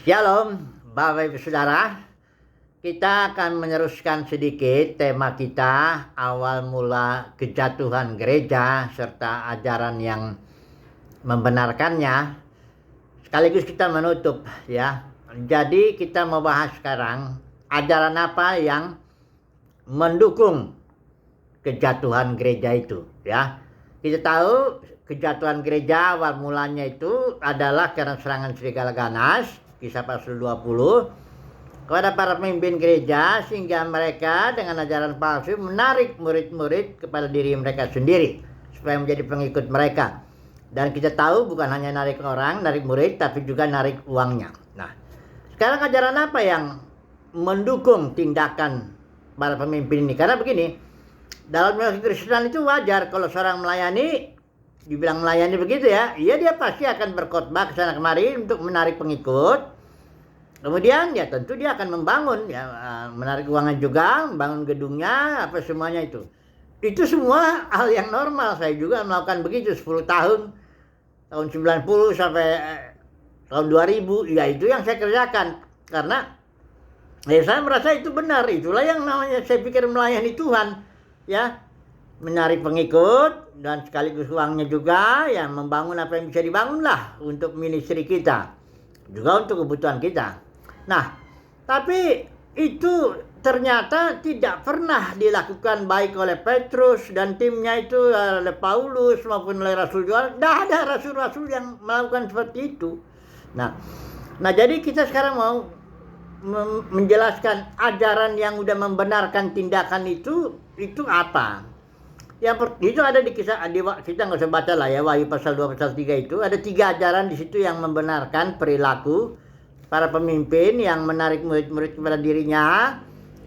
Shalom, Bapak Ibu Saudara. Kita akan meneruskan sedikit tema kita, awal mula kejatuhan gereja serta ajaran yang membenarkannya. Sekaligus kita menutup ya. Jadi kita mau bahas sekarang ajaran apa yang mendukung kejatuhan gereja itu ya. Kita tahu kejatuhan gereja awal mulanya itu adalah karena serangan serigala ganas, Kisah pasal 20, kepada para pemimpin gereja sehingga mereka dengan ajaran palsu menarik murid-murid kepada diri mereka sendiri supaya menjadi pengikut mereka. Dan kita tahu bukan hanya narik orang, narik murid, tapi juga narik uangnya. Nah, sekarang ajaran apa yang mendukung tindakan para pemimpin ini? Karena begini, dalam Kristen itu wajar kalau seorang melayani, dibilang melayani begitu ya, dia pasti akan berkhotbah ke sana kemari untuk menarik pengikut. Kemudian ya tentu dia akan membangun ya, menarik uangnya juga, membangun gedungnya, apa semuanya itu. Itu semua hal yang normal. Saya juga melakukan begitu 10 tahun 90 sampai tahun 2000, ya itu yang saya kerjakan. Karena saya merasa itu benar, itulah yang namanya saya pikir melayani Tuhan. Ya, menarik pengikut dan sekaligus uangnya juga yang membangun apa yang bisa dibangun lah untuk ministry kita, juga untuk kebutuhan kita. Nah, tapi itu ternyata tidak pernah dilakukan baik oleh Petrus dan timnya itu, oleh Paulus maupun oleh Rasul Yohanes. Tidak ada rasul-rasul yang melakukan seperti itu. Nah jadi kita sekarang mau menjelaskan ajaran yang udah membenarkan tindakan itu apa. Itu ada di kisah, kita nggak usah baca lah ya, Wahyu pasal 2 pasal 3 itu ada 3 ajaran di situ yang membenarkan perilaku para pemimpin yang menarik murid-murid kepada dirinya,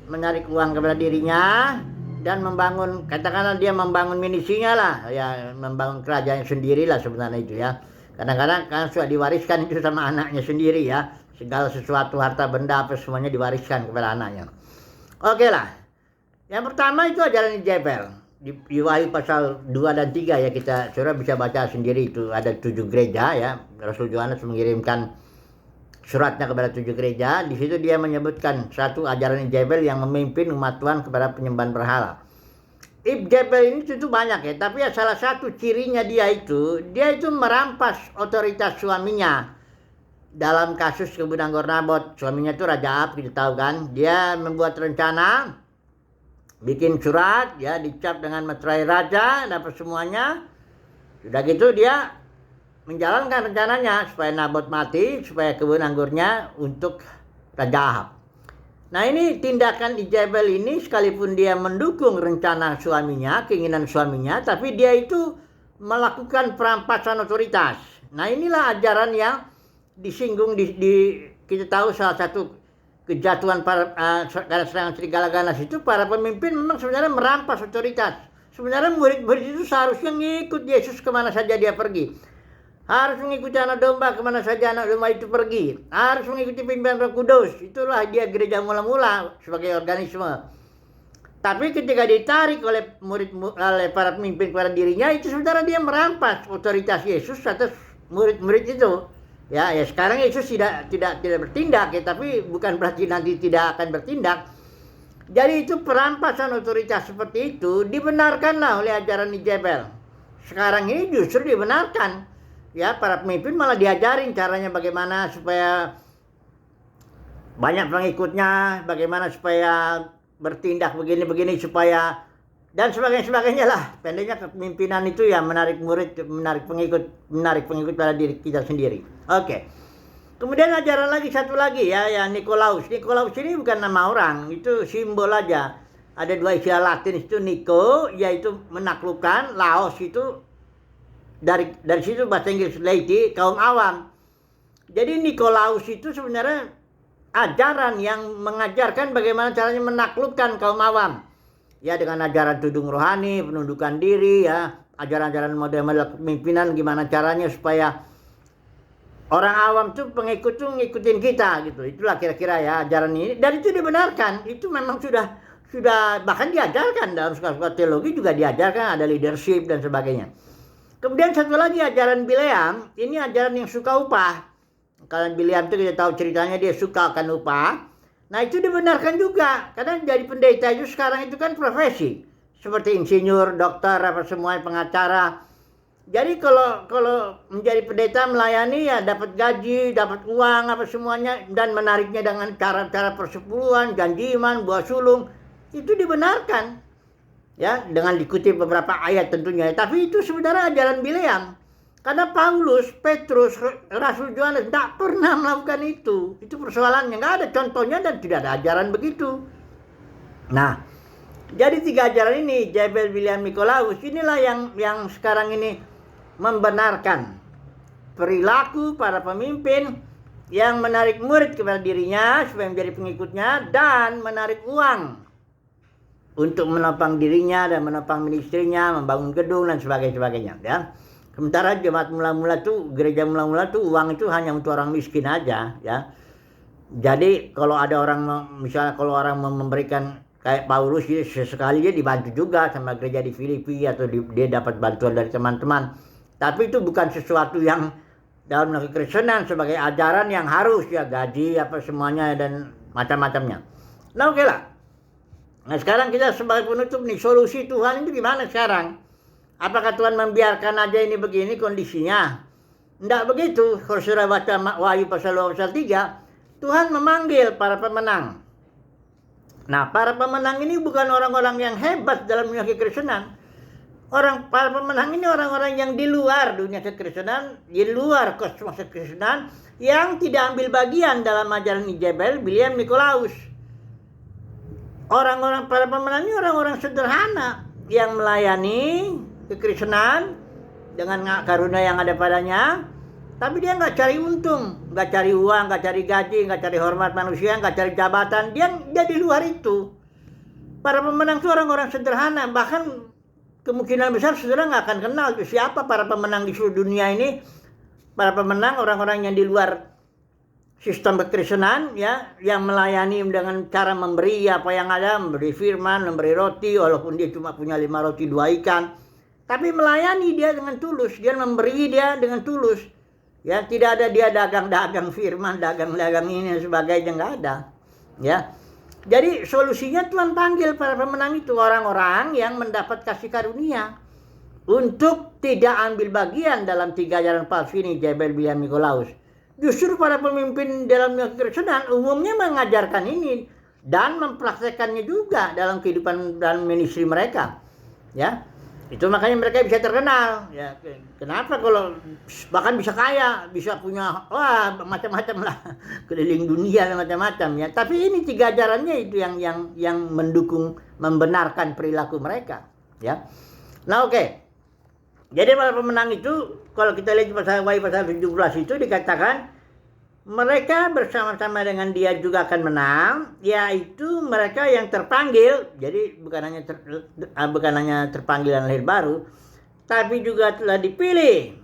menarik uang kepada dirinya, dan membangun, katakanlah dia membangun ministrinya lah ya, membangun kerajaan sendiri lah sebenarnya itu ya. Kadang-kadang kan sudah diwariskan itu sama anaknya sendiri ya, segala sesuatu harta benda apa semuanya diwariskan kepada anaknya. Oke lah. Yang pertama itu ajaran Jebel. Di Wahyu pasal 2 dan 3 ya, kita saudara bisa baca sendiri, itu ada 7 gereja ya. Rasul Yohanes mengirimkan suratnya kepada 7 gereja. Di situ dia menyebutkan satu ajaran Jebel yang memimpin umat Tuhan kepada penyembahan berhala. Jebel ini tentu banyak ya, tapi ya salah satu cirinya dia itu merampas otoritas suaminya. Dalam kasus kebun anggur Nabot, suaminya itu Raja Ahab, kita tahu kan. Dia membuat rencana, bikin surat ya, dicap dengan meterai raja, dapat semuanya. Sudah gitu dia menjalankan rencananya supaya Nabot mati, supaya kebun anggurnya untuk Raja Ahab. Nah ini tindakan Jebel ini, sekalipun dia mendukung rencana suaminya, keinginan suaminya, tapi dia itu melakukan perampasan otoritas. Nah inilah ajaran yang disinggung kita tahu salah satu kejatuhan karena serangan serigala ganas itu, para pemimpin memang sebenarnya merampas otoritas. Sebenarnya murid-murid itu seharusnya ngikut Yesus kemana saja dia pergi. Harus mengikuti anak domba kemana saja anak domba itu pergi. Harus mengikuti pimpinan Roh Kudus. Itulah dia gereja mula-mula sebagai organisme. Tapi ketika ditarik oleh para pemimpin kepada dirinya, itu saudara dia merampas otoritas Yesus atas murid-murid itu. Ya sekarang Yesus tidak bertindak ya, tapi bukan berarti nanti tidak akan bertindak. Jadi itu perampasan otoritas seperti itu dibenarkanlah oleh ajaran Jebel. Sekarang ini justru dibenarkan. Ya, para pemimpin malah diajarin caranya bagaimana supaya banyak pengikutnya, bagaimana supaya bertindak begini-begini supaya, dan sebagainya lah. Pendeknya kepemimpinan itu ya menarik murid, menarik pengikut pada diri kita sendiri. Oke. Kemudian ajaran lagi satu lagi ya Nikolaus. Nikolaus ini bukan nama orang, itu simbol aja. Ada 2 istilah Latin itu, Niko yaitu menaklukkan, Laos itu dari situ bahasa Inggris laity, kaum awam. Jadi Nikolaus itu sebenarnya ajaran yang mengajarkan bagaimana caranya menaklukkan kaum awam. Ya dengan ajaran tudung rohani, penundukan diri ya, ajaran-ajaran model-model kepemimpinan, gimana caranya supaya orang awam tuh pengikut tuh ngikutin kita gitu. Itulah kira-kira ya ajaran ini, dan itu dibenarkan. Itu memang sudah bahkan diajarkan dalam sekolah teologi, juga diajarkan ada leadership dan sebagainya. Kemudian satu lagi ajaran Bileam, ini ajaran yang suka upah. Kalau Biliam itu kita tahu ceritanya dia suka akan upah. Nah itu dibenarkan juga, karena jadi pendeta itu sekarang itu kan profesi. Seperti insinyur, dokter, apa semua pengacara. Jadi kalau menjadi pendeta melayani ya dapat gaji, dapat uang apa semuanya, dan menariknya dengan cara-cara persepuluhan, janjiman, buah sulung, itu dibenarkan. Ya, dengan dikutip beberapa ayat tentunya. Tapi itu sebenarnya ajaran Bileam. Karena Paulus, Petrus, Rasul Yohanes tidak pernah melakukan itu. Itu persoalannya, nggak ada contohnya dan tidak ada ajaran begitu. Nah, jadi 3 ajaran ini, Jebel, Bileam, Nikolaus, inilah yang sekarang ini membenarkan perilaku para pemimpin yang menarik murid kepada dirinya supaya menjadi pengikutnya dan menarik uang untuk menopang dirinya dan menopang ministrinya, membangun gedung dan sebagainya. Ya. Sementara jemaat mula-mula tuh, gereja mula-mula tuh uang itu hanya untuk orang miskin aja, ya. Jadi kalau ada orang, misalnya kalau orang memberikan kayak Paulus, sesekali dia dibantu juga sama gereja di Filipi atau dia dapat bantuan dari teman-teman. Tapi itu bukan sesuatu yang dalam kekristenan sebagai ajaran yang harus ya gaji apa semuanya dan macam-macamnya. Nah oke lah. Nah sekarang kita sebagai penutup nih, solusi Tuhan itu gimana sekarang? Apakah Tuhan membiarkan aja ini begini kondisinya? Tidak begitu. Kalau sudah baca Wahyu pasal 2 pasal 3, Tuhan memanggil para pemenang. Nah, para pemenang ini bukan orang-orang yang hebat dalam dunia kekristenan. Para pemenang ini orang-orang yang di luar dunia kekristenan, di luar kosmos kekristenan, yang tidak ambil bagian dalam ajaran Jebel, Bileam, Nikolaus. Para pemenang ini orang-orang sederhana yang melayani kekristenan dengan karunia yang ada padanya, tapi dia nggak cari untung, nggak cari uang, nggak cari gaji, nggak cari hormat manusia, nggak cari jabatan. Dia di luar itu. Para pemenang itu orang-orang sederhana, bahkan kemungkinan besar saudara nggak akan kenal itu siapa para pemenang di seluruh dunia ini. Para pemenang orang-orang yang di luar sistem kekristenan, ya, yang melayani dengan cara memberi apa yang ada, memberi firman, memberi roti, walaupun dia cuma punya 5 roti 2 ikan. Tapi melayani dia dengan tulus, dia memberi dia dengan tulus. Ya, tidak ada dia dagang-dagang firman, dagang-dagang ini dan sebagainya, nggak ada. Ya. Jadi solusinya Tuhan panggil para pemenang itu orang-orang yang mendapat kasih karunia untuk tidak ambil bagian dalam 3 ajaran palsu ini, Jebel, Bileam, Nikolaus. Justru para pemimpin dalam kekristenan umumnya mengajarkan ini dan mempraktekannya juga dalam kehidupan dan ministry mereka. Ya. Itu makanya mereka bisa terkenal. Ya, kenapa kalau bahkan bisa kaya, bisa punya macam-macam lah, keliling dunia dan macam-macam ya. Tapi ini 3 ajarannya itu yang mendukung, membenarkan perilaku mereka, ya. Nah, oke. Jadi para pemenang itu kalau kita lihat pasal Wahyu pasal 17 itu dikatakan mereka bersama-sama dengan dia juga akan menang, yaitu mereka yang terpanggil. Jadi bukan hanya terpanggil dan lahir baru, tapi juga telah dipilih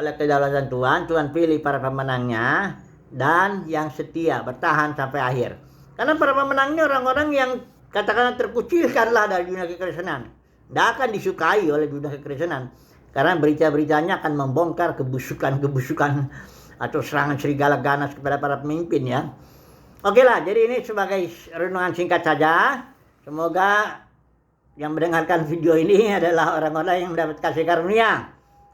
oleh kedaulatan Tuhan. Tuhan pilih para pemenangnya dan yang setia bertahan sampai akhir. Karena para pemenangnya orang-orang yang katakanlah terkucilkanlah dari dunia kekristenan, tidak akan disukai oleh dunia kekristenan, karena berita-beritanya akan membongkar kebusukan atau serangan serigala ganas kepada para pemimpin, ya. Oke lah, jadi ini sebagai renungan singkat saja. Semoga yang mendengarkan video ini adalah orang-orang yang mendapat kasih karunia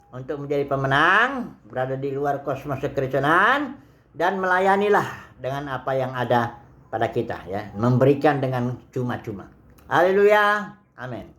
untuk menjadi pemenang, berada di luar kosmos kekristenan, dan melayanilah dengan apa yang ada pada kita, ya. Memberikan dengan cuma-cuma. Haleluya. Amin.